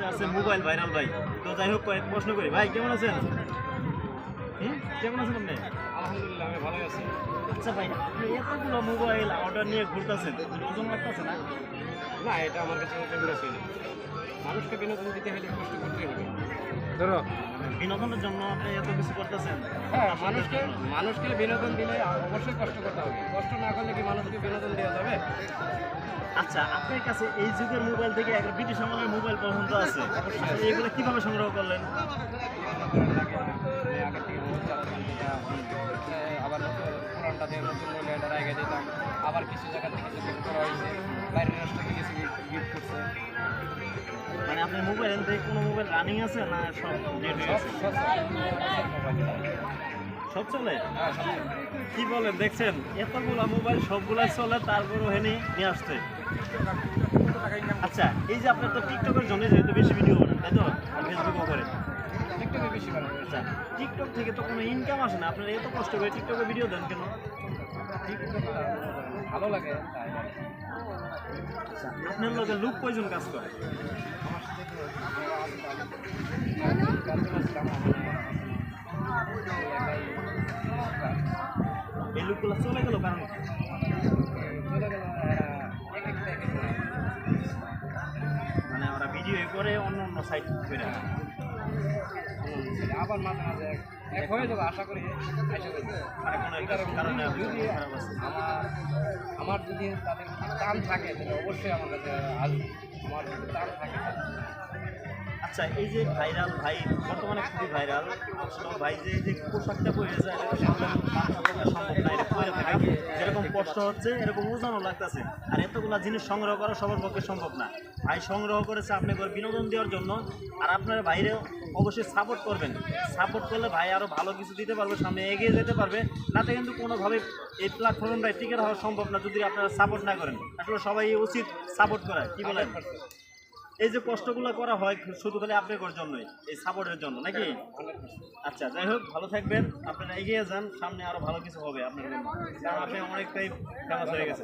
আছে mobile viral ভাই। তো যাই হোক কয়েক প্রশ্ন করি ভাই, কেমন আছেন? কেমন আছেন আপনি? আলহামদুলিল্লাহ আমি ভালো আছি। আচ্ছা ভাই, আপনি এতগুলো মোবাইল অর্ডার নিয়ে ঘুরতেছেন, ওজন লাগতেছে না? না, এটা আমার কাছে ওজন বেশি না। মানুষকে বিনোদন দিতে হলে কষ্ট করতেই হবে। ধরো, বিনোদনের জন্য আপনি এত কিছু করতেছেন? হ্যাঁ, মানুষকে বিনোদন দিলে অবশ্যই কষ্ট করতে হবে। কষ্ট না করলে কি মানুষকে বিনোদন দেওয়া যাবে? আচ্ছা, আপনার কাছে এই যুগের মোবাইল থেকে একটা ব্রিটিশ আমলের মোবাইল পর্যন্ত আছে, এগুলো কিভাবে সংগ্রহ করলেন? আগের থেকে বহুত চালাতাম, যেটা আবার নতুন পুরানটা দিয়ে নতুন মোবাইলটা রেখে দিতাম। আবার কিছু জায়গা থেকে কিছু গিফট করা হয়েছে, বাইরের রাষ্ট্র থেকে কিছু গিফট করছে। মানে আপনার মোবাইল থেকে কোনো মোবাইল রানিং আছে না সব ডেট হয়ে গেছে? সব চলে? কি বলেন, দেখছেন এতগুলো মোবাইল সবগুলাই চলে, তারপরও হেনি নিয়ে আসছে। আচ্ছা, এই যে আপনার তো টিকটকের জন্য যেহেতু বেশি ভিডিও করেন, তাই তো? ফেসবুকও করেন। টিকটকে বেশি ভালো। আচ্ছা, টিকটক থেকে তো কোনো ইনকাম আসে না, আপনারা এত কষ্ট করে টিকটকে ভিডিও দেন কেন? ভালো লাগে তাই। আচ্ছা, আপনার লোকের লুক কয়জন কাজ করে? এই লুকগুলো চলে গেল কারণ কি? মানে ওরা ভিডিও করে অন্য অন্য সাইট করে না। আবার মাঝে মাঝে এক হয়ে যাবে আশা করি। মানে কোনো একটা কারণে যদি খারাপ আছে। আমার যদি তাদের টান থাকে তাহলে অবশ্যই আমার কাছে আসবে। আমার যদি টান থাকে। আচ্ছা, এই যে ভাইরাল ভাই, বর্তমানে খুবই ভাইরাল ভাই, যে এই যে পোশাকটা পরেছে এটা সম্ভব না, এটা পরে থাকে যেরকম কষ্ট হচ্ছে এরকম ওজনও লাগতেছে। আর এতগুলা জিনিস সংগ্রহ করা সবার পক্ষে সম্ভব না। ভাই সংগ্রহ করেছে আপনাকে বিনোদন দেওয়ার জন্য, আর আপনার বাইরে অবশ্যই সাপোর্ট করবেন। সাপোর্ট করলে ভাই আরও ভালো কিছু দিতে পারবে, সামনে এগিয়ে যেতে পারবে। নাতে কিন্তু কোনোভাবে এই প্ল্যাটফর্মটায় টিকে হওয়া সম্ভব না যদি আপনারা সাপোর্ট না করেন। আসলে সবাই উচিত সাপোর্ট করা, কি বলেন? এই যে কষ্টগুলো করা হয় শুধু খালি আপনাদের জন্যই, এই সাপোর্টের জন্য নাকি? আচ্ছা, যাই হোক, ভালো থাকবেন, আপনারা এগিয়ে যান, সামনে আরো ভালো কিছু হবে আপনার জন্য, কারণ আপনি অনেকটাই ফেমাস হয়ে গেছেন।